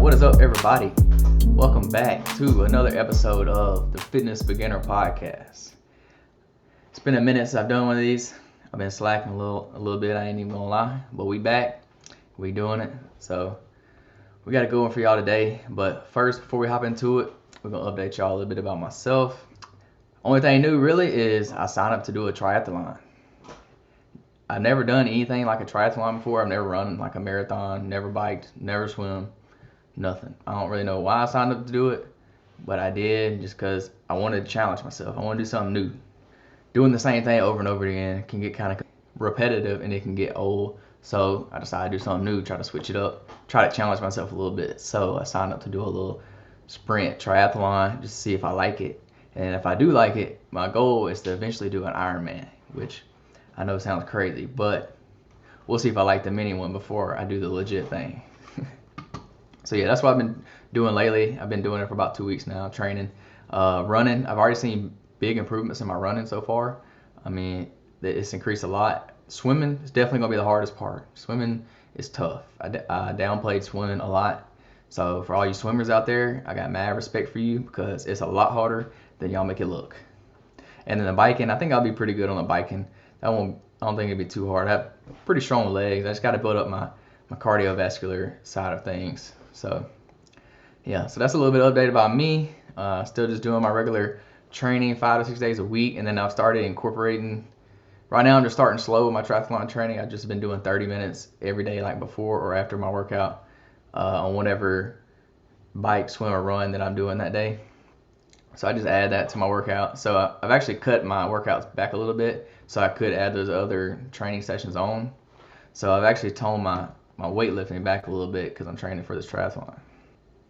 What is up, everybody? Welcome back to another episode of the Fitness Beginner Podcast. It's been a minute since I've done one of these. I've been slacking a little bit, I ain't even gonna lie, but we back, we doing it. So we got a good one for y'all today. But first, before we hop into it, we're gonna update y'all a little bit about myself. Only thing new really is I signed up to do a triathlon. I've never done anything like a triathlon before. I've never run like a marathon, never biked, never swim, nothing. I don't really know why I signed up to do it, but I did just because I wanted to challenge myself. I want to do something new. Doing the same thing over and over again can get kind of repetitive and it can get old. So I decided to do something new, try to switch it up, try to challenge myself a little bit. So I signed up to do a little sprint triathlon just to see if I like it. And if I do like it, my goal is to eventually do an Ironman, which I know sounds crazy, but we'll see if I like the mini one before I do the legit thing. So yeah, that's what I've been doing lately. I've been doing it for about 2 weeks now, training. Running, I've already seen big improvements in my running so far. I mean, it's increased a lot. Swimming is definitely going to be the hardest part. Swimming is tough. I downplayed swimming a lot. So for all you swimmers out there, I got mad respect for you because it's a lot harder than y'all make it look. And then the biking, I think I'll be pretty good on the biking. I don't think it'd be too hard. I have pretty strong legs. I just got to build up my cardiovascular side of things. So yeah, so that's a little bit of update about me. Still just doing my regular training 5 to 6 days a week, and then I've started incorporating. Right now I'm just starting slow with my triathlon training. I've just been doing 30 minutes every day, like before or after my workout, on whatever bike, swim, or run that I'm doing that day. So I just add that to my workout. So I've actually cut my workouts back a little bit so I could add those other training sessions on. So I've actually toned my weightlifting back a little bit because I'm training for this triathlon.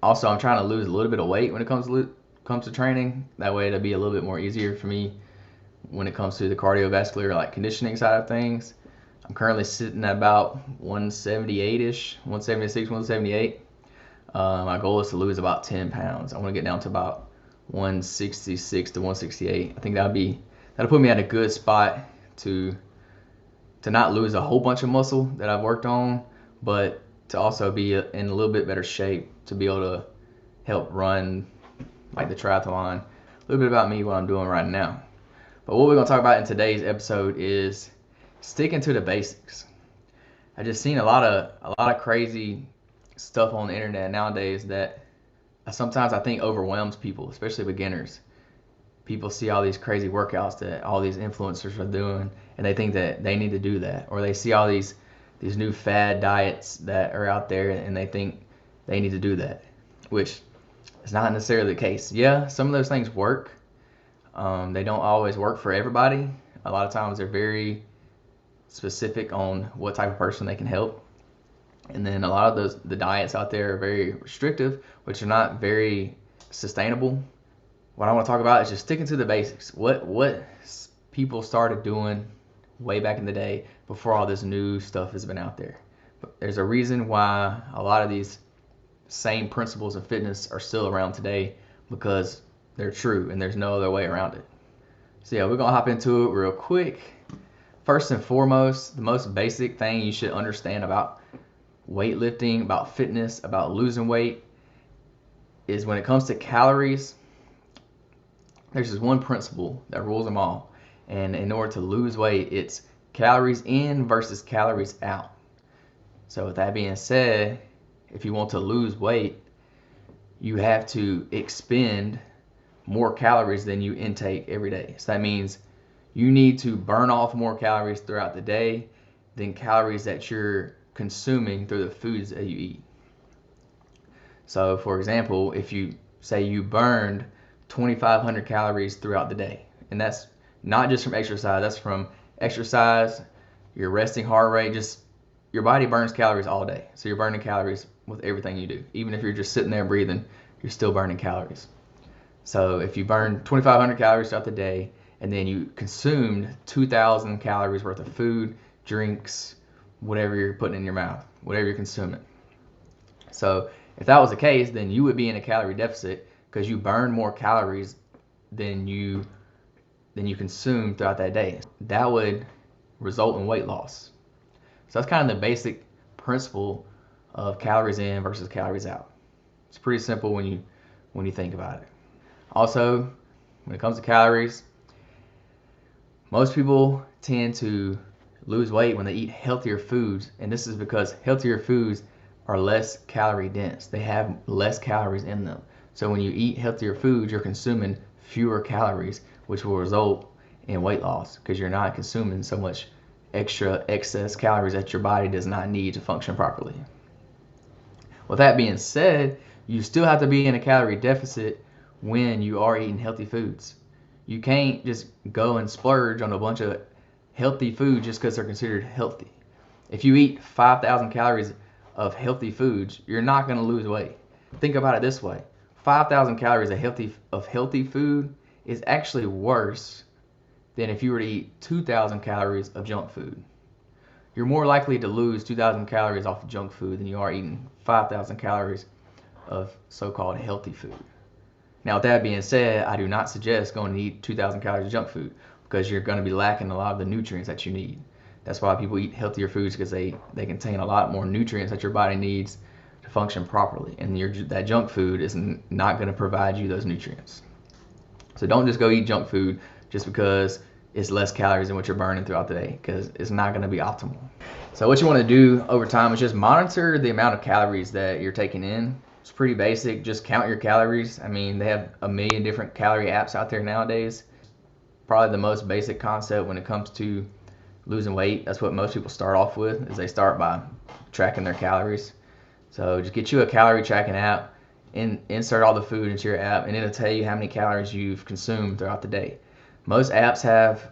Also, I'm trying to lose a little bit of weight when it comes to training. That way it'll be a little bit more easier for me when it comes to the cardiovascular, like conditioning side of things. I'm currently sitting at about 178-ish, 176, 178. My goal is to lose about 10 pounds. I want to get down to about 166 to 168. I think that'll put me at a good spot to not lose a whole bunch of muscle that I've worked on, but to also be in a little bit better shape to be able to help run like the triathlon. A little bit about me, what I'm doing right now. But what we're going to talk about in today's episode is sticking to the basics. I just seen a lot of crazy stuff on the internet nowadays that sometimes I think overwhelms people, especially beginners. People see all these crazy workouts that all these influencers are doing, and they think that they need to do that, or they see all these new fad diets that are out there, and they think they need to do that, which is not necessarily the case. Yeah, some of those things work. They don't always work for everybody. A lot of times they're very specific on what type of person they can help. And then a lot of the diets out there are very restrictive, which are not very sustainable. What I want to talk about is just sticking to the basics. What people started doing way back in the day before all this new stuff has been out there. But there's a reason why a lot of these same principles of fitness are still around today, because they're true and there's no other way around it. So yeah, we're going to hop into it real quick. First and foremost, the most basic thing you should understand about weightlifting, about fitness, about losing weight is when it comes to calories, there's just one principle that rules them all. And in order to lose weight, it's calories in versus calories out. So with that being said, if you want to lose weight, you have to expend more calories than you intake every day. So that means you need to burn off more calories throughout the day than calories that you're consuming through the foods that you eat. So for example, if you say you burned 2,500 calories throughout the day, and that's not just from exercise, that's from exercise, your resting heart rate, just your body burns calories all day. So you're burning calories with everything you do. Even if you're just sitting there breathing, you're still burning calories. So if you burn 2,500 calories throughout the day, and then you consumed 2,000 calories worth of food, drinks, whatever you're putting in your mouth, whatever you're consuming. So if that was the case, then you would be in a calorie deficit because you burn more calories than you consume throughout that day. That would result in weight loss. So that's kind of the basic principle of calories in versus calories out. It's pretty simple when you think about it. Also, when it comes to calories, most people tend to lose weight when they eat healthier foods, and this is because healthier foods are less calorie dense. They have less calories in them. So when you eat healthier foods, you're consuming fewer calories, which will result in weight loss because you're not consuming so much excess calories that your body does not need to function properly. With that being said, you still have to be in a calorie deficit when you are eating healthy foods. You can't just go and splurge on a bunch of healthy food just because they're considered healthy. If you eat 5,000 calories of healthy foods, you're not going to lose weight. Think about it this way. 5,000 calories of healthy food is actually worse than if you were to eat 2,000 calories of junk food. You're more likely to lose 2,000 calories off of junk food than you are eating 5,000 calories of so-called healthy food. Now, with that being said, I do not suggest going to eat 2,000 calories of junk food because you're going to be lacking a lot of the nutrients that you need. That's why people eat healthier foods, because they contain a lot more nutrients that your body needs to function properly. And that junk food is not going to provide you those nutrients. So don't just go eat junk food just because it's less calories than what you're burning throughout the day, because it's not going to be optimal. So what you want to do over time is just monitor the amount of calories that you're taking in. It's pretty basic. Just count your calories. I mean, they have a million different calorie apps out there nowadays. Probably the most basic concept when it comes to losing weight. That's what most people start off with, is they start by tracking their calories. So just get you a calorie tracking app, insert all the food into your app, and it'll tell you how many calories you've consumed throughout the day. Most apps have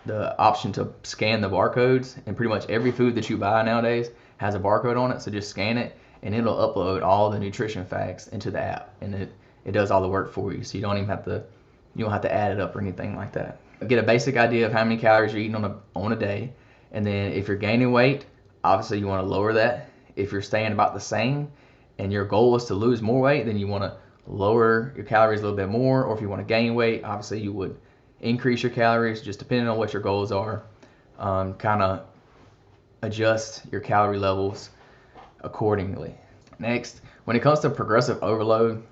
the option to scan the barcodes, and pretty much every food that you buy nowadays has a barcode on it. So just scan it, and it'll upload all the nutrition facts into the app, and it does all the work for you. So you don't have to add it up or anything like that. Get a basic idea of how many calories you're eating on a day, and then if you're gaining weight, obviously you want to lower that. If you're staying about the same and your goal is to lose more weight, then you want to lower your calories a little bit more. Or if you want to gain weight, obviously you would increase your calories, just depending on what your goals are. Kind of adjust your calorie levels accordingly. Next, when it comes to progressive overload,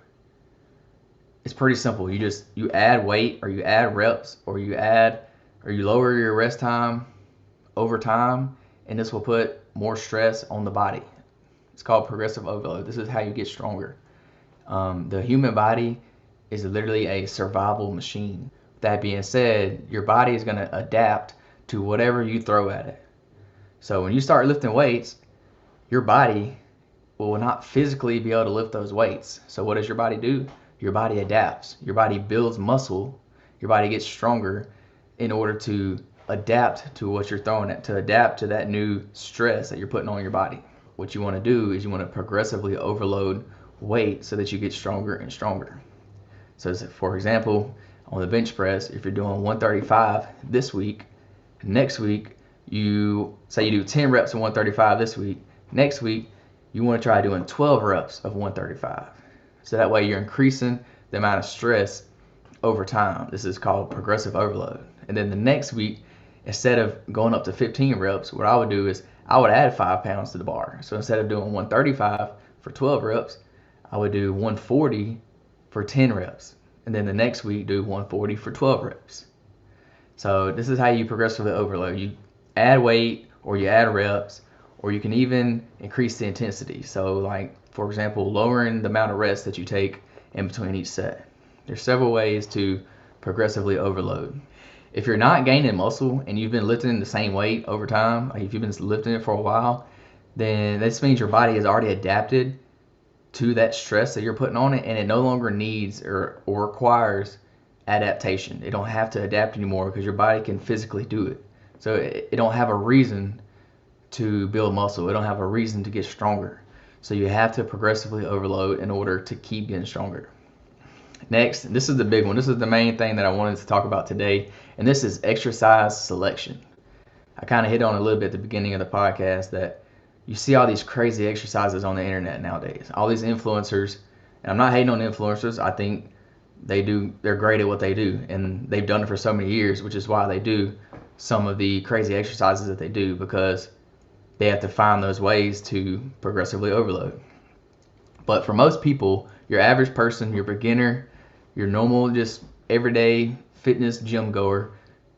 it's pretty simple. You add weight, or you add reps, or you lower your rest time over time, and this will put more stress on the body. It's called progressive overload. This is how you get stronger. The human body is literally a survival machine. That being said, your body is going to adapt to whatever you throw at it. So when you start lifting weights, your body will not physically be able to lift those weights. So what does your body do? Your body adapts. Your body builds muscle. Your body gets stronger in order to adapt to what you're throwing at, to adapt to that new stress that you're putting on your body. What you want to do is you want to progressively overload weight so that you get stronger and stronger. So for example, on the bench press, if you're doing 135 this week, next week you do 10 reps of 135 this week, next week you want to try doing 12 reps of 135. So that way you're increasing the amount of stress over time. This is called progressive overload. And then the next week, instead of going up to 15 reps, what I would do is I would add 5 pounds to the bar. So instead of doing 135 for 12 reps, I would do 140 for 10 reps. And then the next week, do 140 for 12 reps. So this is how you progressively overload. You add weight, or you add reps, or you can even increase the intensity. So like, for example, lowering the amount of rest that you take in between each set. There's several ways to progressively overload. If you're not gaining muscle and you've been lifting the same weight over time, like if you've been lifting it for a while, then this means your body has already adapted to that stress that you're putting on it, and it no longer needs or requires adaptation. It don't have to adapt anymore because your body can physically do it. So it don't have a reason to build muscle. It don't have a reason to get stronger. So you have to progressively overload in order to keep getting stronger. Next, this is the big one. This is the main thing that I wanted to talk about today, and this is exercise selection. I kind of hit on a little bit at the beginning of the podcast that you see all these crazy exercises on the internet nowadays. All these influencers, and I'm not hating on influencers. I think they're great at what they do, and they've done it for so many years, which is why they do some of the crazy exercises that they do, because they have to find those ways to progressively overload. But for most people, your average person, your beginner, your normal, just everyday fitness gym goer,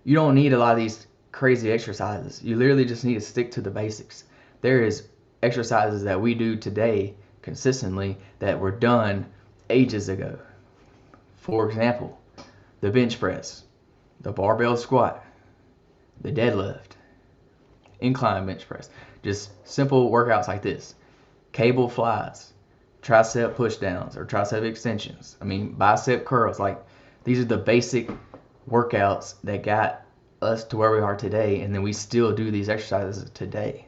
you don't need a lot of these crazy exercises. You literally just need to stick to the basics. There is exercises that we do today consistently that were done ages ago. For example, the bench press, the barbell squat, the deadlift, incline bench press. Just simple workouts like this. Cable flies, tricep push downs or tricep extensions. Bicep curls. Like, these are the basic workouts that got us to where we are today, and then we still do these exercises today.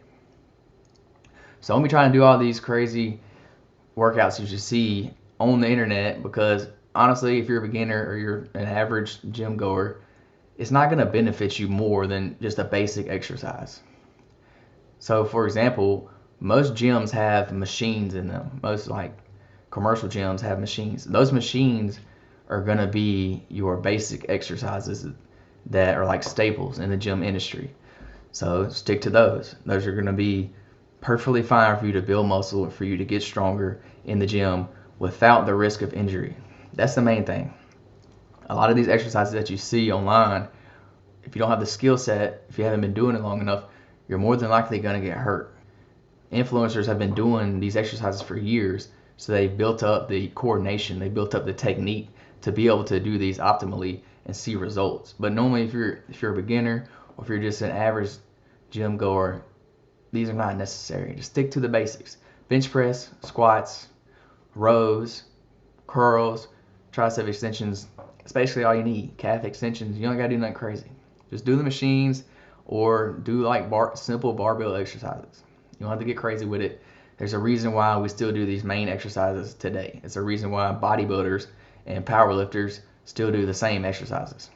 So don't be trying to do all these crazy workouts you should see on the internet, because honestly, if you're a beginner or you're an average gym goer, it's not going to benefit you more than just a basic exercise. So for example, most gyms have machines in them. Most like commercial gyms have machines. Those machines are going to be your basic exercises that are like staples in the gym industry. So stick to those. Those are going to be perfectly fine for you to build muscle or for you to get stronger in the gym without the risk of injury. That's the main thing. A lot of these exercises that you see online, if you don't have the skill set, if you haven't been doing it long enough, you're more than likely going to get hurt. Influencers have been doing these exercises for years, so they've built up the coordination, they built up the technique to be able to do these optimally and see results. But normally, if you're a beginner or if you're just an average gym goer, these are not necessary. Just stick to the basics. Bench press, squats, rows, curls, tricep extensions. It's basically all you need. Calf extensions. You don't got to do nothing crazy. Just do the machines or do like simple barbell exercises. You don't have to get crazy with it. There's a reason why we still do these main exercises today. It's a reason why bodybuilders and powerlifters still do the same exercises.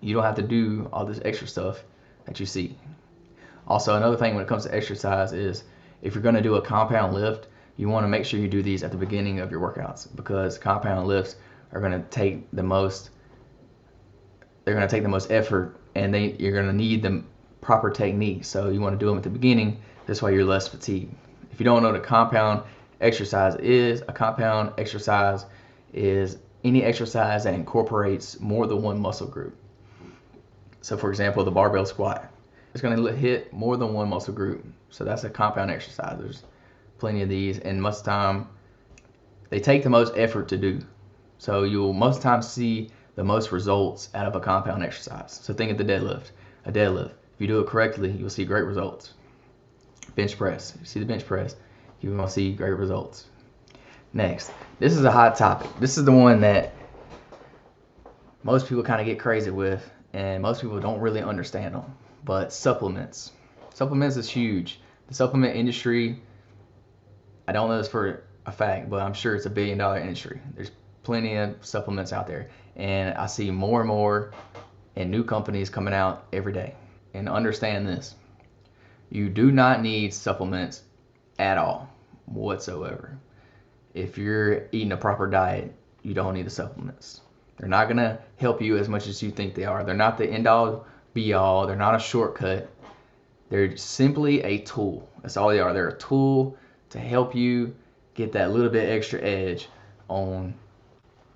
You don't have to do all this extra stuff that you see. Also, another thing when it comes to exercise is if you're going to do a compound lift, you want to make sure you do these at the beginning of your workouts, because compound lifts are going to take the most effort, and you're going to need the proper technique. So you want to do them at the beginning. This way you're less fatigued. If you don't know what a compound exercise is any exercise that incorporates more than one muscle group. So for example, the barbell squat. It's going to hit more than one muscle group. So that's a compound exercise. There's plenty of these, and most of the time they take the most effort to do. So you'll most times see the most results out of a compound exercise. So think of the deadlift. A deadlift, if you do it correctly, you'll see great results. Bench press. You see the bench press, you're going to see great results. Next, this is a hot topic. This is the one that most people kind of get crazy with, and most people don't really understand them. But supplements. Supplements is huge. The supplement industry, I don't know this for a fact, but I'm sure it's $1 billion industry. There's plenty of supplements out there, and I see more and more and new companies coming out every day. And understand this, you do not need supplements at all whatsoever. If you're eating a proper diet, you don't need the supplements. They're not going to help you as much as you think they are. They're not the end all be all. They're not a shortcut. They're simply a tool. That's all they are. They're a tool to help you get that little bit extra edge on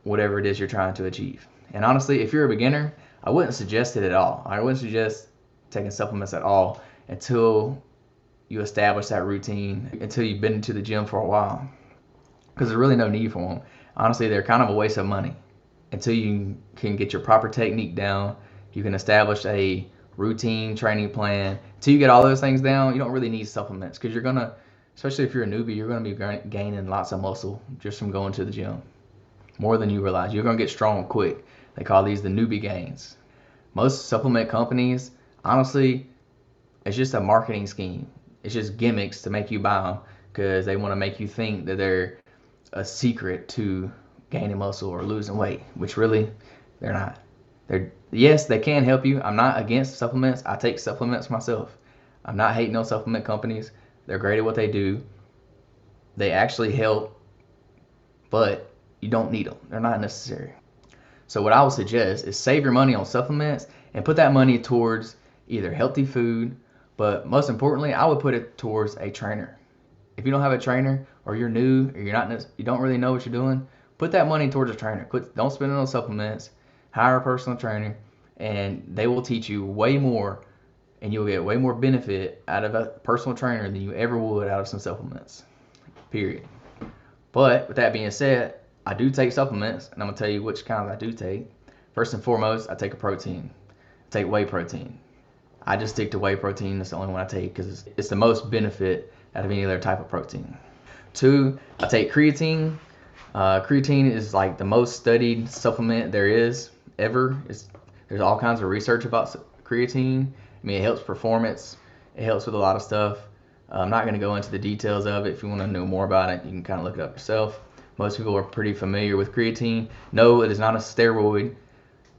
whatever it is you're trying to achieve. And honestly, if you're a beginner, I wouldn't suggest it at all. I wouldn't suggest taking supplements at all until you establish that routine, until you've been to the gym for a while, because there's really no need for them. Honestly, they're kind of a waste of money. Until you can get your proper technique down, you can establish a routine training plan. Until you get all those things down, you don't really need supplements, because you're going to, especially if you're a newbie, you're going to be gaining lots of muscle just from going to the gym. More than you realize. You're going to get strong quick. They call these the newbie gains. Most supplement companies, honestly, it's just a marketing scheme. It's just gimmicks to make you buy them, because they want to make you think that they're a secret to gaining muscle or losing weight, which really they're not. Yes, they can help you. I'm not against supplements. I take supplements myself. I'm not hating on supplement companies. They're great at what they do. They actually help, but you don't need them. They're not necessary. So what I would suggest is save your money on supplements and put that money towards either healthy food, but most importantly, I would put it towards a trainer. If you don't have a trainer, or you're new, or you don't really know what you're doing, put that money towards a trainer. Don't spend it on supplements. Hire a personal trainer, and they will teach you way more, and you'll get way more benefit out of a personal trainer than you ever would out of some supplements. Period. But with that being said, I do take supplements, and I'm gonna tell you which kinds I do take. First and foremost, I take a protein. I take whey protein. I just stick to whey protein. That's the only one I take because it's the most benefit out of any other type of protein. 2, I take creatine. Creatine is like the most studied supplement there is ever. There's all kinds of research about creatine. I mean, it helps performance. It helps with a lot of stuff. I'm not going to go into the details of it. If you want to know more about it, you can kind of look it up yourself. Most people are pretty familiar with creatine. No, it is not a steroid.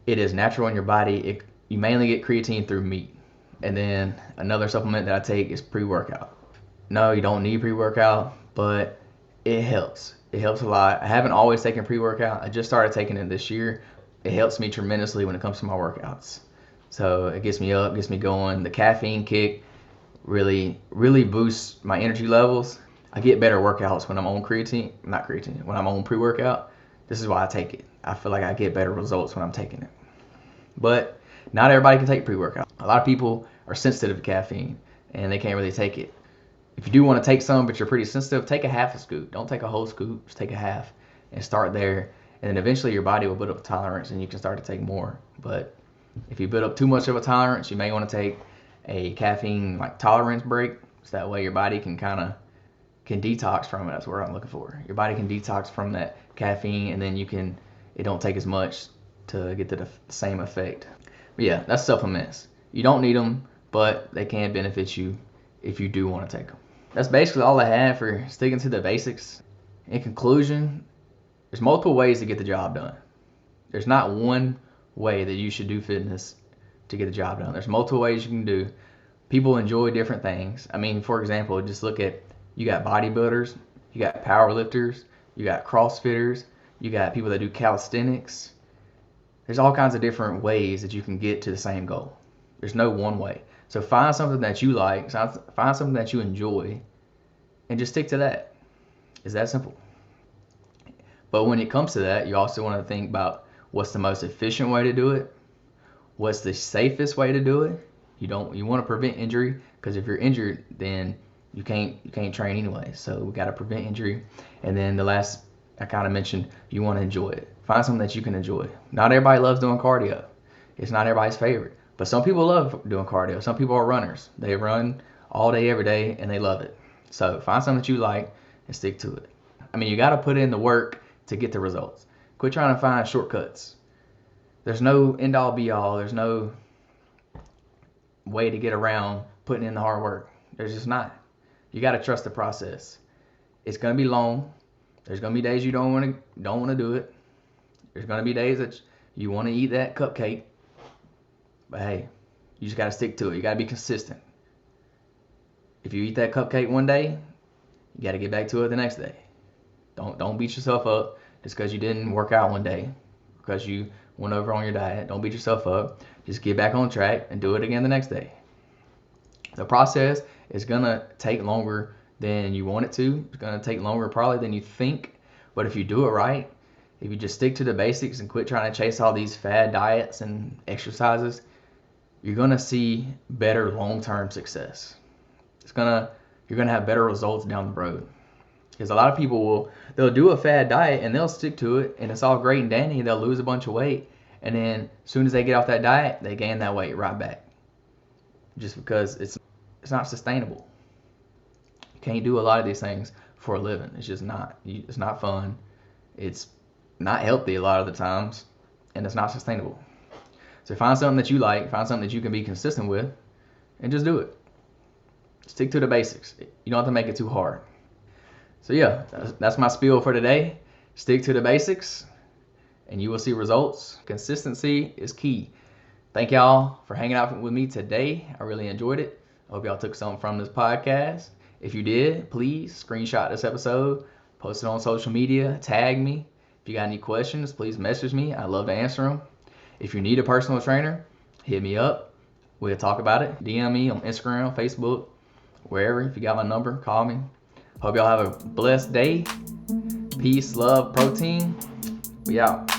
It is natural in your body. You mainly get creatine through meat. And then another supplement that I take is pre-workout. No, you don't need pre-workout, but it helps. It helps a lot. I haven't always taken pre-workout. I just started taking it this year. It helps me tremendously when it comes to my workouts. So it gets me up, gets me going. The caffeine kick really boosts my energy levels. I get better workouts when I'm on when I'm on pre-workout. This is why I take it. I feel like I get better results when I'm taking it. But not everybody can take pre-workout. A lot of people are sensitive to caffeine and they can't really take it. If you do want to take some, but you're pretty sensitive, take a half a scoop. Don't take a whole scoop, just take a half and start there. And then eventually your body will build up a tolerance and you can start to take more. But if you build up too much of a tolerance, you may want to take a caffeine tolerance break. So that way your body can detox from it. That's what I'm looking for. Your body can detox from that caffeine and then it don't take as much to get to the same effect. But yeah, that's supplements. You don't need them, but they can benefit you if you do want to take them. That's basically all I have for sticking to the basics. In conclusion, there's multiple ways to get the job done. There's not one way that you should do fitness to get the job done. There's multiple ways you can do. People enjoy different things. I mean, for example, just look at, you got bodybuilders, you got power lifters, you got CrossFitters, you got people that do calisthenics. There's all kinds of different ways that you can get to the same goal. There's no one way. So find something that you like, find something that you enjoy, and just stick to that. It's that simple. But when it comes to that, you also want to think about what's the most efficient way to do it, what's the safest way to do it. You want to prevent injury, because if you're injured, then you can't train anyway. So we got to prevent injury. And then the last I kind of mentioned, you want to enjoy it. Find something that you can enjoy. Not everybody loves doing cardio. It's not everybody's favorite. But some people love doing cardio. Some people are runners. They run all day, every day, and they love it. So find something that you like and stick to it. I mean, you got to put in the work to get the results. Quit trying to find shortcuts. There's no end-all be-all. There's no way to get around putting in the hard work. There's just not. You got to trust the process. It's going to be long. There's going to be days you don't want to do it. There's going to be days that you want to eat that cupcake. But hey, you just got to stick to it. You got to be consistent. If you eat that cupcake one day, you got to get back to it the next day. Don't beat yourself up just because you didn't work out one day, because you went over on your diet. Don't beat yourself up. Just get back on track and do it again the next day. The process is going to take longer than you want it to. It's going to take longer probably than you think. But if you do it right, if you just stick to the basics and quit trying to chase all these fad diets and exercises, you're going to see better long-term success. You're going to have better results down the road. Because a lot of people they'll do a fad diet and they'll stick to it and it's all great and dandy. They'll lose a bunch of weight, and then as soon as they get off that diet, they gain that weight right back. Just because it's not sustainable. You can't do a lot of these things for a living. It's just not. It's not fun. It's not healthy a lot of the times, and it's not sustainable. So find something that you like, find something that you can be consistent with, and just do it. Stick to the basics. You don't have to make it too hard. So yeah, that's my spiel for today. Stick to the basics and you will see results. Consistency is key. Thank y'all for hanging out with me today. I really enjoyed it. I hope y'all took something from this podcast. If you did, please screenshot this episode, post it on social media, tag me. If you got any questions, please message me. I love to answer them. If you need a personal trainer, hit me up. We'll talk about it. DM me on Instagram, Facebook, wherever. If you got my number, call me. Hope y'all have a blessed day. Peace, love, protein. We out.